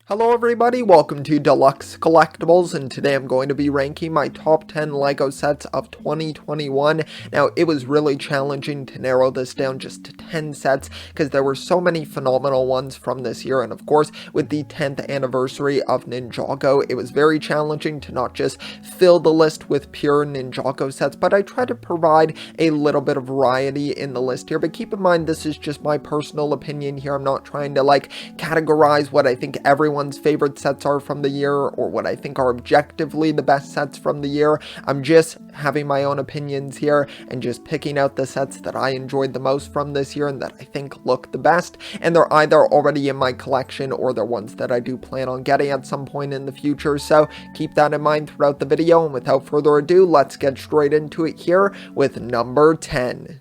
Hello everybody, welcome to Deluxe Collectibles, and today I'm going to be ranking my top 10 LEGO sets of 2021. Now, it was really challenging to narrow this down just to 10 sets, because there were so many phenomenal ones from this year, and of course, with the 10th anniversary of Ninjago, it was very challenging to not just fill the list with pure Ninjago sets, but I tried to provide a little bit of variety in the list here, but keep in mind, this is just my personal opinion here. I'm not trying to, categorize what I think everyone's favorite sets are from the year, or what I think are objectively the best sets from the year. I'm just having my own opinions here, and just picking out the sets that I enjoyed the most from this year, and that I think look the best, and they're either already in my collection, or they're ones that I do plan on getting at some point in the future, so keep that in mind throughout the video, and without further ado, let's get straight into it here with number 10.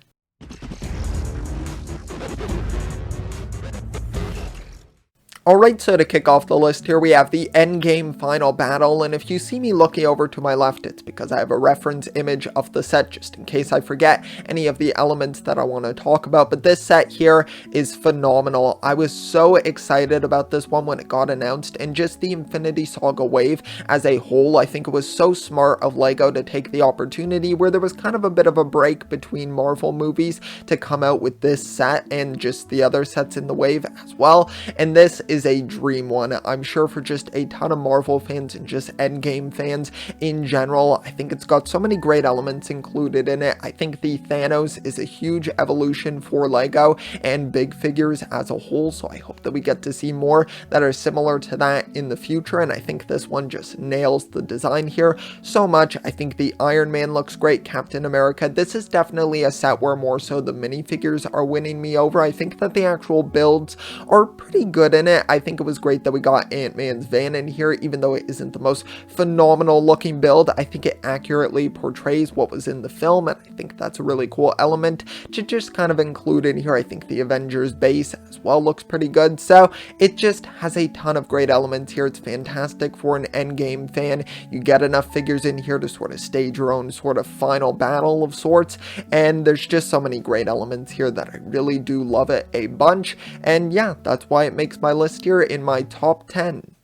Alright, so to kick off the list here, we have the Endgame Final Battle, and if you see me looking over to my left, it's because I have a reference image of the set, just in case I forget any of the elements that I want to talk about, but this set here is phenomenal. I was so excited about this one when it got announced, and just the Infinity Saga wave as a whole, I think it was so smart of LEGO to take the opportunity where there was kind of a bit of a break between Marvel movies to come out with this set, and just the other sets in the wave as well, and this is a dream one, I'm sure, for just a ton of Marvel fans and just Endgame fans in general. I think it's got so many great elements included in it. I think the Thanos is a huge evolution for LEGO and big figures as a whole, so I hope that we get to see more that are similar to that in the future, and I think this one just nails the design here so much. I think the Iron Man looks great, Captain America. This is definitely a set where more so the minifigures are winning me over. I think that the actual builds are pretty good in it. I think it was great that we got Ant-Man's van in here, even though it isn't the most phenomenal looking build. I think it accurately portrays what was in the film, and I think that's a really cool element to just kind of include in here. I think the Avengers base as well looks pretty good, so it just has a ton of great elements here. It's fantastic for an Endgame fan. You get enough figures in here to sort of stage your own sort of final battle of sorts, and there's just so many great elements here that I really do love it a bunch, and yeah, that's why it makes my list here in my top 10.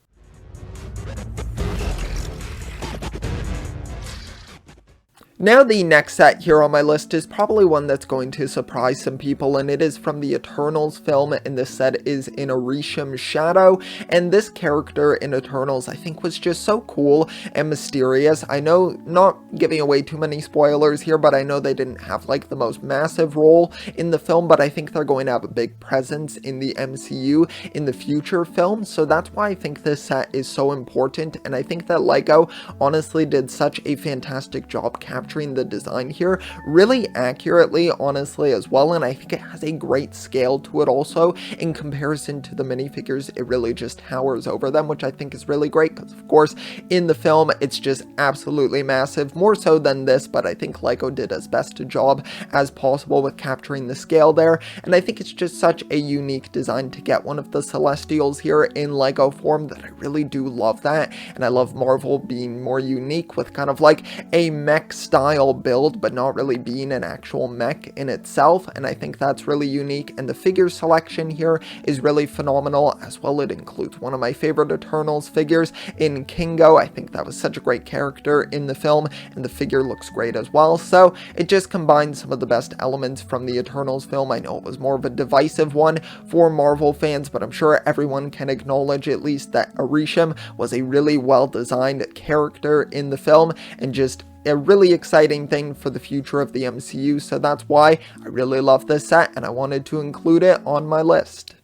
Now, the next set here on my list is probably one that's going to surprise some people, and it is from the Eternals film, and this set is in Orisham Shadow, and this character in Eternals I think was just so cool and mysterious. I know, not giving away too many spoilers here, but I know they didn't have like the most massive role in the film, but I think they're going to have a big presence in the MCU in the future films, so that's why I think this set is so important, and I think that LEGO honestly did such a fantastic job capturing the design here really accurately, honestly, as well, and I think it has a great scale to it also. In comparison to the minifigures, it really just towers over them, which I think is really great, because of course in the film it's just absolutely massive, more so than this, but I think LEGO did as best a job as possible with capturing the scale there, and I think it's just such a unique design to get one of the Celestials here in LEGO form that I really do love that, and I love Marvel being more unique with kind of like a mech style build, but not really being an actual mech in itself, and I think that's really unique, and the figure selection here is really phenomenal as well. It includes one of my favorite Eternals figures in Kingo. I think that was such a great character in the film, and the figure looks great as well, so it just combines some of the best elements from the Eternals film. I know it was more of a divisive one for Marvel fans, but I'm sure everyone can acknowledge at least that Orisham was a really well designed character in the film, and just a really exciting thing for the future of the MCU, so that's why I really love this set, and I wanted to include it on my list.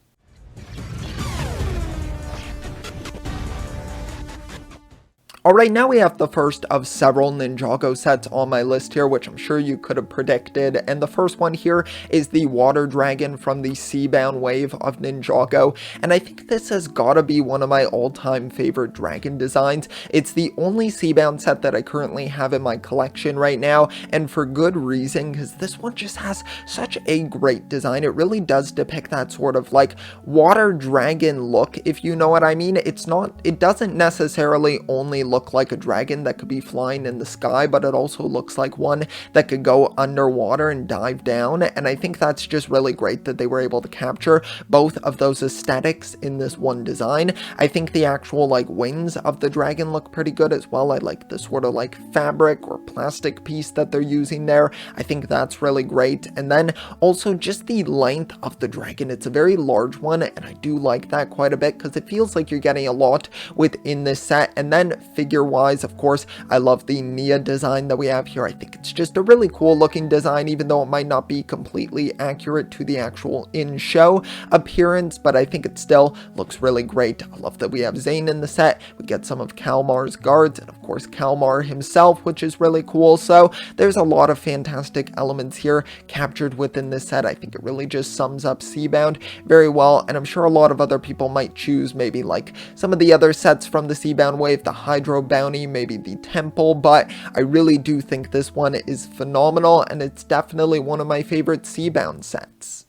Alright, now we have the first of several Ninjago sets on my list here, which I'm sure you could have predicted, and the first one here is the Water Dragon from the Seabound wave of Ninjago, and I think this has gotta be one of my all-time favorite dragon designs. It's the only Seabound set that I currently have in my collection right now, and for good reason, because this one just has such a great design. It really does depict that sort of like water dragon look, if you know what I mean. It doesn't necessarily only look like a dragon that could be flying in the sky, but it also looks like one that could go underwater and dive down, and I think that's just really great that they were able to capture both of those aesthetics in this one design. I think the actual like wings of the dragon look pretty good as well. I like the sort of like fabric or plastic piece that they're using there. I think that's really great. And then also just the length of the dragon. It's a very large one, and I do like that quite a bit because it feels like you're getting a lot within this set. And then figure wise, of course, I love the Nia design that we have here. I think it's just a really cool looking design, even though it might not be completely accurate to the actual in-show appearance, but I think it still looks really great. I love that we have Zane in the set. We get some of Kalmar's guards, and of course Kalmar himself, which is really cool. So there's a lot of fantastic elements here captured within this set. I think it really just sums up Seabound very well, and I'm sure a lot of other people might choose maybe like some of the other sets from the Seabound wave, the Hydro Bounty, maybe the Temple, but I really do think this one is phenomenal, and it's definitely one of my favorite Seabound sets.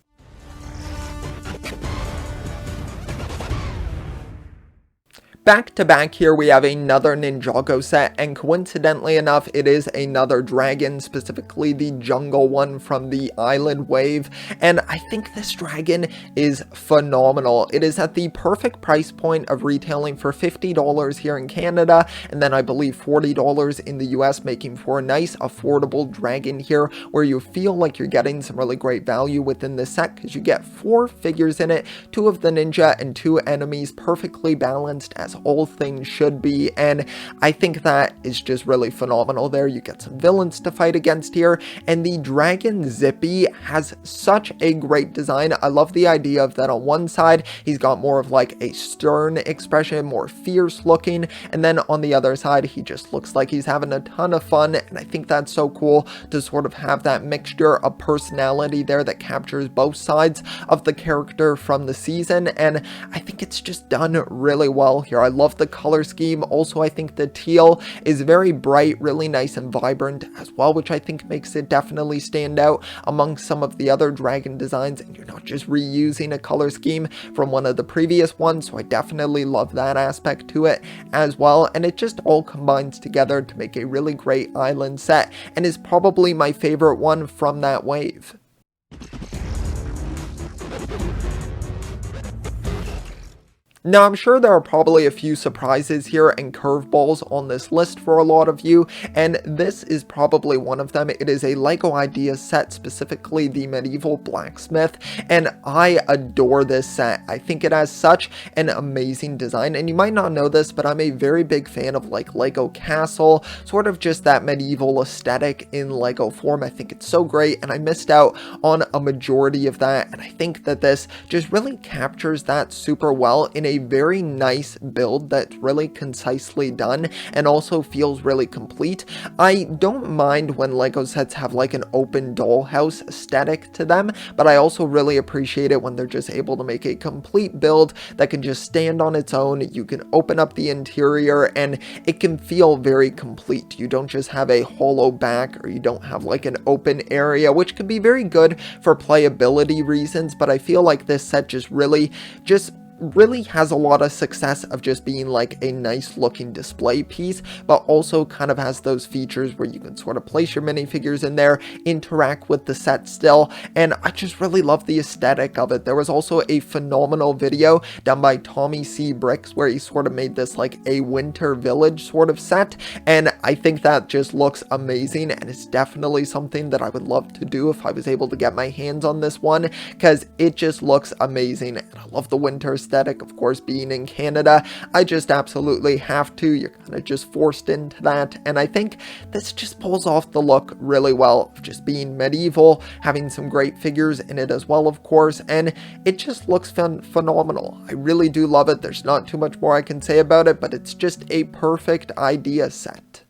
Back to back here, we have another Ninjago set, and coincidentally enough, it is another dragon, specifically the jungle one from the island wave, and I think this dragon is phenomenal. It is at the perfect price point of retailing for $50 here in Canada, and then I believe $40 in the US, making for a nice affordable dragon here, where you feel like you're getting some really great value within this set, because you get 4 figures in it, 2 of the ninja and 2 enemies, perfectly balanced as all things should be, and I think that is just really phenomenal there. You get some villains to fight against here, and the dragon Zippy has such a great design. I love the idea of that on one side, he's got more of like a stern expression, more fierce looking, and then on the other side, he just looks like he's having a ton of fun, and I think that's so cool to sort of have that mixture of personality there that captures both sides of the character from the season, and I think it's just done really well here. I love the color scheme. Also, I think the teal is very bright, really nice and vibrant as well, which I think makes it definitely stand out among some of the other dragon designs, and you're not just reusing a color scheme from one of the previous ones, so I definitely love that aspect to it as well, and it just all combines together to make a really great island set, and is probably my favorite one from that wave. Now, I'm sure there are probably a few surprises here and curveballs on this list for a lot of you, and this is probably one of them. It is a LEGO Ideas set, specifically the Medieval Blacksmith, and I adore this set. I think it has such an amazing design, and you might not know this, but I'm a very big fan of like LEGO Castle, sort of just that medieval aesthetic in LEGO form. I think it's so great, and I missed out on a majority of that, and I think that this just really captures that super well in a very nice build that's really concisely done and also feels really complete. I don't mind when LEGO sets have like an open dollhouse aesthetic to them, but I also really appreciate it when they're just able to make a complete build that can just stand on its own. You can open up the interior and it can feel very complete. You don't just have a hollow back, or you don't have like an open area, which can be very good for playability reasons, but I feel like this set just really has a lot of success of just being like a nice looking display piece, but also kind of has those features where you can sort of place your minifigures in there, interact with the set still, and I just really love the aesthetic of it. There was also a phenomenal video done by TommyCBricks where he sort of made this like a winter village sort of set, and I think that just looks amazing, and it's definitely something that I would love to do if I was able to get my hands on this one, because it just looks amazing, and I love the winter aesthetic. Of course, being in Canada, I just absolutely have to. You're kind of just forced into that, and I think this just pulls off the look really well, just being medieval, having some great figures in it as well, of course, and it just looks phenomenal. I really do love it. There's not too much more I can say about it, but it's just a perfect idea set.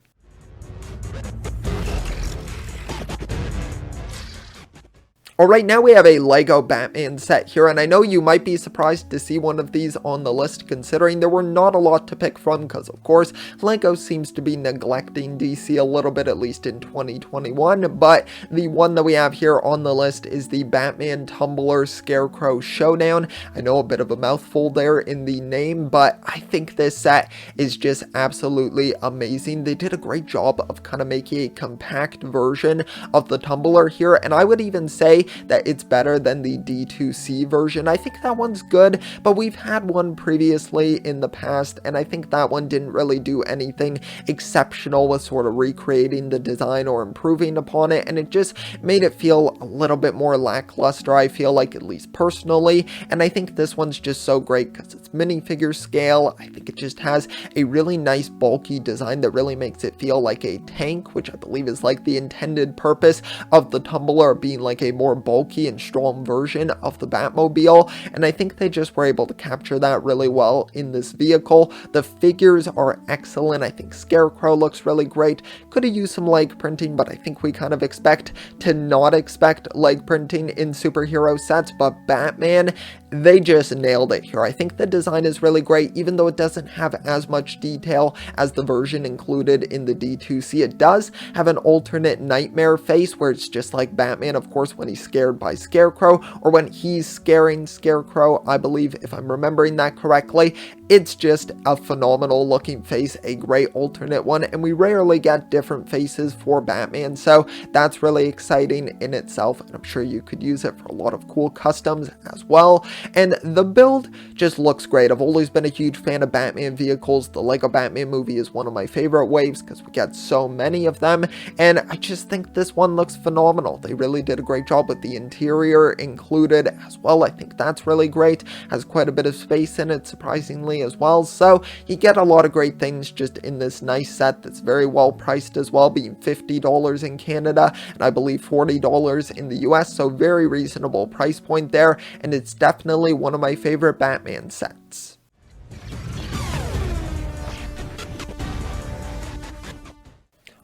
Alright, now we have a Lego Batman set here, and I know you might be surprised to see one of these on the list considering there were not a lot to pick from because of course Lego seems to be neglecting DC a little bit, at least in 2021, but the one that we have here on the list is the Batman Tumbler Scarecrow Showdown. I know a bit of a mouthful there in the name, but I think this set is just absolutely amazing. They did a great job of kind of making a compact version of the Tumbler here, and I would even say that it's better than the D2C version. I think that one's good, but we've had one previously in the past, and I think that one didn't really do anything exceptional with sort of recreating the design or improving upon it, and it just made it feel a little bit more lackluster, I feel like, at least personally. And I think this one's just so great because it's minifigure scale. I think it just has a really nice bulky design that really makes it feel like a tank, which I believe is like the intended purpose of the Tumbler, being like a more bulky and strong version of the Batmobile, and I think they just were able to capture that really well in this vehicle. The figures are excellent. I think Scarecrow looks really great. Could have used some leg printing, but I think we kind of expect to not expect leg printing in superhero sets, but Batman, they just nailed it here. I think the design is really great, even though it doesn't have as much detail as the version included in the D2C. It does have an alternate nightmare face where it's just like Batman, of course, when he's scared by Scarecrow, or when he's scaring Scarecrow, I believe, if I'm remembering that correctly. It's just a phenomenal looking face, a great alternate one, and we rarely get different faces for Batman, so that's really exciting in itself, and I'm sure you could use it for a lot of cool customs as well. And the build just looks great. I've always been a huge fan of Batman vehicles. The Lego Batman movie is one of my favorite waves because we get so many of them, and I just think this one looks phenomenal. They really did a great job with the interior included as well. I think that's really great. Has quite a bit of space in it, surprisingly, as well, so you get a lot of great things just in this nice set that's very well priced as well, being $50 in Canada and I believe $40 in the US, so very reasonable price point there, and it's definitely one of my favorite Batman sets.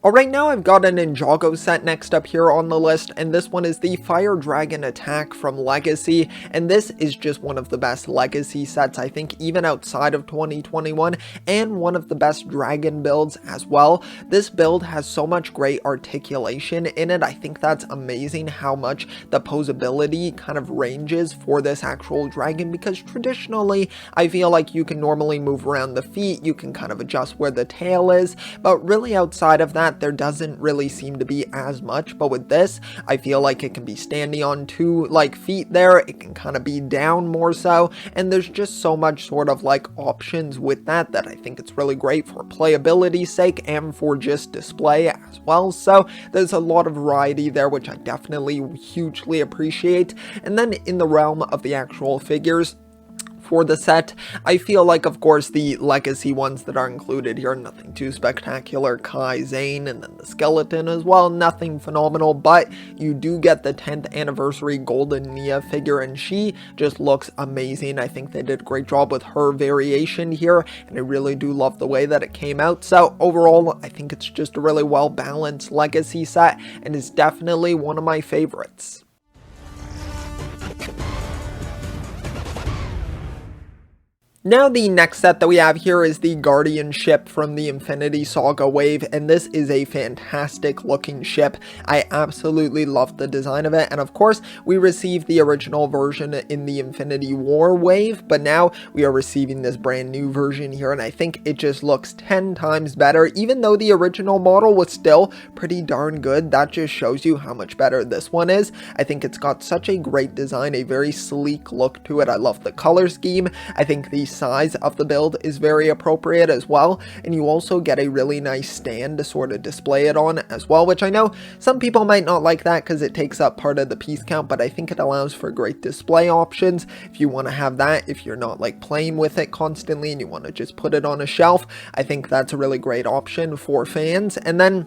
Alright, now I've got a Ninjago set next up here on the list, and this one is the Fire Dragon Attack from Legacy, and this is just one of the best Legacy sets, I think, even outside of 2021, and one of the best dragon builds as well. This build has so much great articulation in it. I think that's amazing how much the posability kind of ranges for this actual dragon, because traditionally, I feel like you can normally move around the feet, you can kind of adjust where the tail is, but really outside of that, there doesn't really seem to be as much. But with this, I feel like it can be standing on two feet there, it can kind of be down more so, and there's just so much sort of options with that I think it's really great for playability's sake and for just display as well. So there's a lot of variety there, which I definitely hugely appreciate. And then in the realm of the actual figures for the set, I feel like, of course, the Legacy ones that are included here, nothing too spectacular. Kai, Zane, and then the skeleton as well, nothing phenomenal, but you do get the 10th anniversary Golden Nia figure, and she just looks amazing. I think they did a great job with her variation here, and I really do love the way that it came out. So overall, I think it's just a really well balanced Legacy set, and is definitely one of my favorites. Now the next set that we have here is the Guardian ship from the Infinity Saga wave, and this is a fantastic looking ship. I absolutely love the design of it, and of course we received the original version in the Infinity War wave, but now we are receiving this brand new version here, and I think it just looks 10 times better. Even though the original model was still pretty darn good, that just shows you how much better this one is. I think it's got such a great design, a very sleek look to it. I love the color scheme. I think the size of the build is very appropriate as well, and you also get a really nice stand to sort of display it on as well, which I know some people might not like that because it takes up part of the piece count, but I think it allows for great display options if you want to have that, if you're not playing with it constantly and you want to just put it on a shelf. I think that's a really great option for fans. And then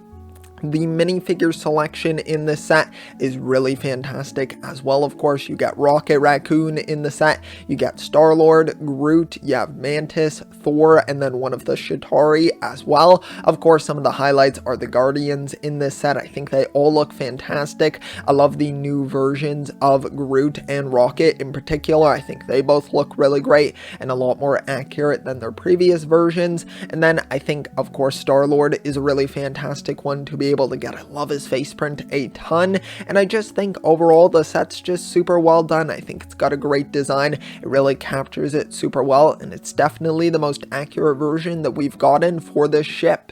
The minifigure selection in this set is really fantastic as well. Of course, you get Rocket Raccoon in the set, you get Star-Lord, Groot, you have Mantis, Thor, and then one of the Chitauri as well. Of course, some of the highlights are the Guardians in this set. I think they all look fantastic. I love the new versions of Groot and Rocket in particular. I think they both look really great and a lot more accurate than their previous versions. And then I think, of course, Star-Lord is a really fantastic one to be able to get. I love his face print a ton, and I just think overall the set's just super well done. I think it's got a great design. It really captures it super well, and it's definitely the most accurate version that we've gotten for this ship.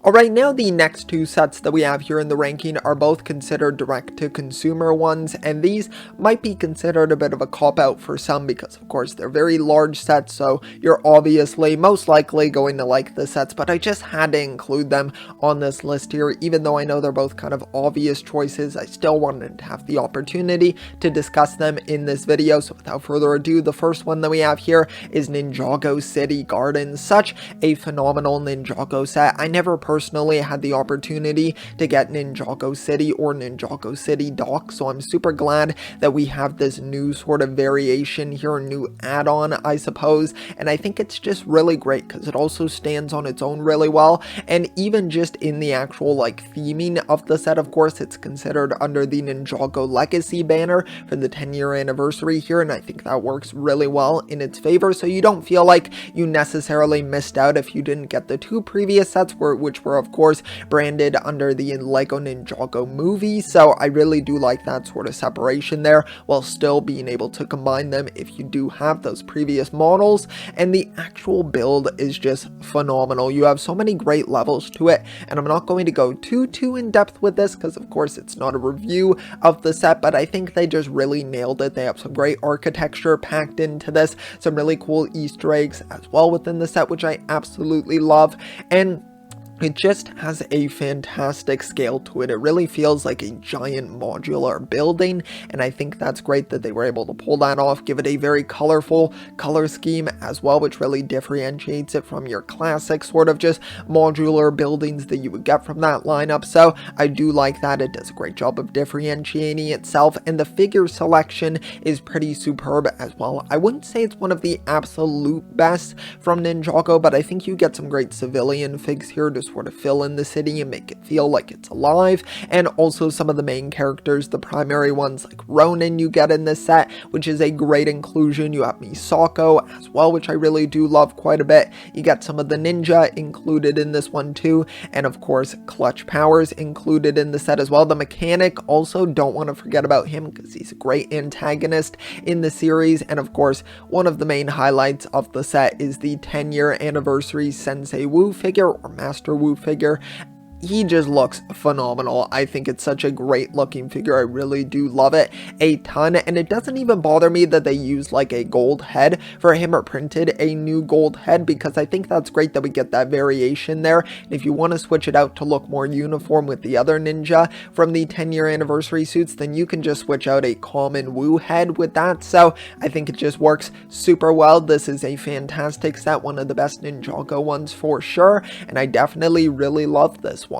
Alright, now the next two sets that we have here in the ranking are both considered direct-to-consumer ones, and these might be considered a bit of a cop-out for some because, of course, they're very large sets, so you're obviously most likely going to like the sets, but I just had to include them on this list here. Even though I know they're both kind of obvious choices, I still wanted to have the opportunity to discuss them in this video. So without further ado, the first one that we have here is Ninjago City Gardens. Such a phenomenal Ninjago set. I never personally had the opportunity to get Ninjago City or Ninjago City Dock, so I'm super glad that we have this new sort of variation here, a new add-on, I suppose, and I think it's just really great because it also stands on its own really well. And even just in the actual like theming of the set, of course, it's considered under the Ninjago Legacy banner for the 10-year anniversary here, and I think that works really well in its favor, so you don't feel like you necessarily missed out if you didn't get the two previous sets, which were of course branded under the Lego Ninjago movie. So I really do like that sort of separation there, while still being able to combine them if you do have those previous models. And the actual build is just phenomenal. You have so many great levels to it, and I'm not going to go too in depth with this because of course it's not a review of the set, but I think they just really nailed it. They have some great architecture packed into this, some really cool Easter eggs as well within the set, which I absolutely love, and it just has a fantastic scale to it. It really feels like a giant modular building, and I think that's great that they were able to pull that off, give it a very colorful color scheme as well, which really differentiates it from your classic sort of just modular buildings that you would get from that lineup. So I do like that. It does a great job of differentiating itself, and the figure selection is pretty superb as well. I wouldn't say it's one of the absolute best from Ninjago, but I think you get some great civilian figs here to sort of fill in the city and make it feel like it's alive, and also some of the main characters, the primary ones like Ronin you get in this set, which is a great inclusion. You have Misako as well, which I really do love quite a bit. You get some of the ninja included in this one too, and of course Clutch Powers included in the set as well. The mechanic also, don't want to forget about him because he's a great antagonist in the series, and of course one of the main highlights of the set is the 10-year anniversary Sensei Wu figure or Master Wu figure. He just looks phenomenal. I think it's such a great looking figure. I really do love it a ton, and it doesn't even bother me that they used like a gold head for him or printed a new gold head, because I think that's great that we get that variation there. And if you want to switch it out to look more uniform with the other ninja from the 10-year anniversary suits, then you can just switch out a common Wu head with that. So I think it just works super well. This is a fantastic set, one of the best Ninjago ones for sure, and I definitely really love this one.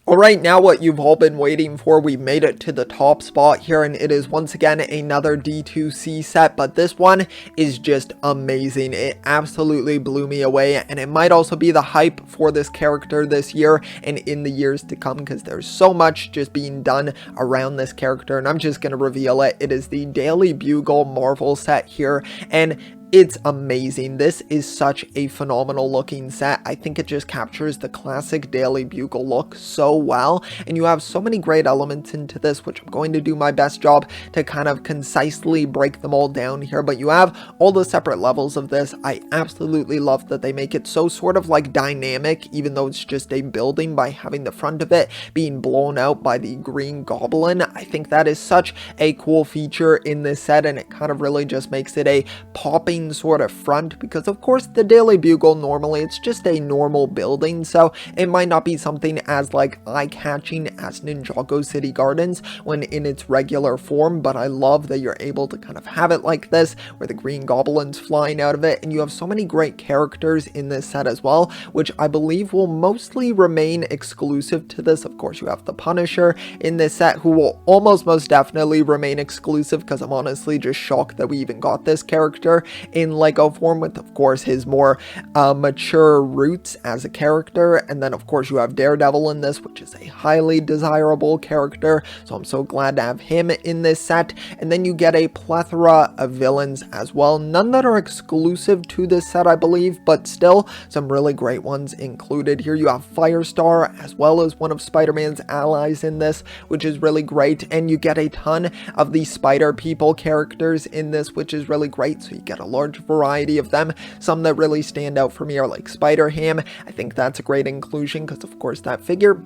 Alright, now what you've all been waiting for, we made it to the top spot here, and it is once again another D2C set, but this one is just amazing. It absolutely blew me away, and it might also be the hype for this character this year and in the years to come, because there's so much just being done around this character, and I'm just going to reveal it. It is the Daily Bugle Marvel set here, and it's amazing. This is such a phenomenal looking set. I think it just captures the classic Daily Bugle look so well, and you have so many great elements into this, which I'm going to do my best job to kind of concisely break them all down here. But you have all the separate levels of this. I absolutely love that they make it so sort of like dynamic, even though it's just a building, by having the front of it being blown out by the Green Goblin. I think that is such a cool feature in this set, and it kind of really just makes it a popping main sort of front, because of course the Daily Bugle normally it's just a normal building, so it might not be something as like eye-catching as Ninjago City Gardens when in its regular form, but I love that you're able to kind of have it like this, where the Green Goblin's flying out of it, and you have so many great characters in this set as well, which I believe will mostly remain exclusive to this. Of course, you have the Punisher in this set, who will almost most definitely remain exclusive, because I'm honestly just shocked that we even got this character in Lego form, with of course his more mature roots as a character. And then of course you have Daredevil in this, which is a highly desirable character, so I'm so glad to have him in this set. And then you get a plethora of villains as well, none that are exclusive to this set I believe, but still some really great ones included here. You have Firestar as well as one of Spider-Man's allies in this, which is really great, and you get a ton of the Spider People characters in this, which is really great, so you get a large variety of them. Some that really stand out for me are like Spider-Ham. I think that's a great inclusion, because of course that figure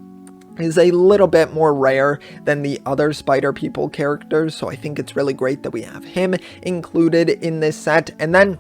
is a little bit more rare than the other Spider People characters, so I think it's really great that we have him included in this set. And then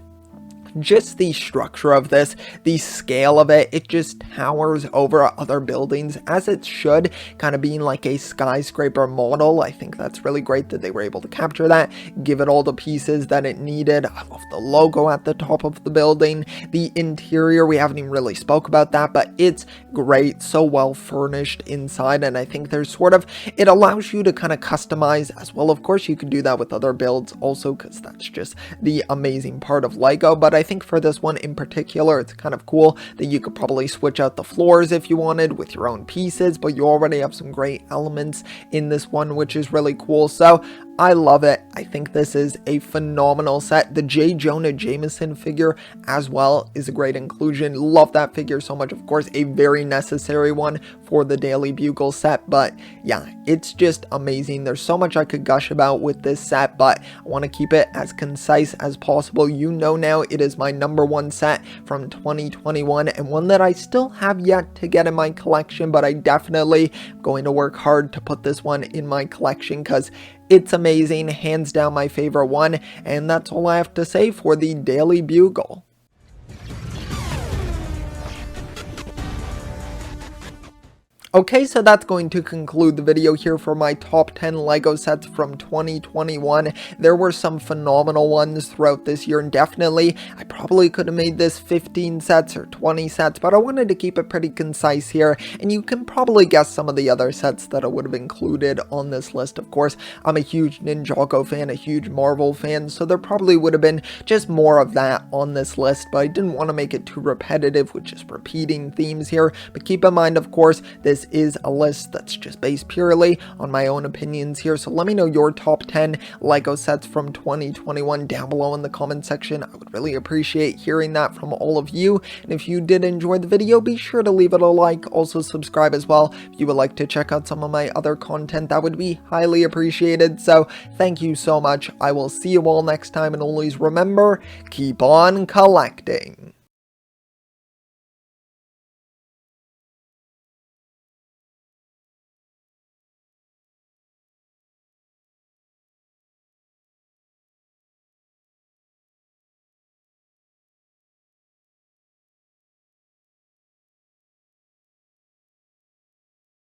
just the structure of this, the scale of it, it just towers over other buildings, as it should, kind of being like a skyscraper model. I think that's really great that they were able to capture that, give it all the pieces that it needed. I love the logo at the top of the building. The interior, we haven't even really spoke about that, but it's great, so well furnished inside, and I think there's sort of, it allows you to kind of customize as well. Of course, you can do that with other builds also, because that's just the amazing part of Lego, but I think for this one in particular, it's kind of cool that you could probably switch out the floors if you wanted with your own pieces, but you already have some great elements in this one, which is really cool. So I love it. I think this is a phenomenal set. The J. Jonah Jameson figure as well is a great inclusion. Love that figure so much. Of course, a very necessary one for the Daily Bugle set, but yeah, it's just amazing. There's so much I could gush about with this set, but I want to keep it as concise as possible. You know now it is my #1 set from 2021, and one that I still have yet to get in my collection, but I definitely am going to work hard to put this one in my collection, because it's amazing, hands down my favorite one, and that's all I have to say for the Daily Bugle. Okay, so that's going to conclude the video here for my top 10 Lego sets from 2021. There were some phenomenal ones throughout this year, and definitely I probably could have made this 15 sets or 20 sets, but I wanted to keep it pretty concise here, and you can probably guess some of the other sets that I would have included on this list. Of course, I'm a huge Ninjago fan, a huge Marvel fan, so there probably would have been just more of that on this list, but I didn't want to make it too repetitive with just repeating themes here. But keep in mind, of course, this is a list that's just based purely on my own opinions here, so let me know your top 10 Lego sets from 2021 down below in the comment section. I would really appreciate hearing that from all of you, and if you did enjoy the video, be sure to leave it a like. Also subscribe as well if you would like to check out some of my other content. That would be highly appreciated. So thank you so much. I will see you all next time, and always remember, keep on collecting.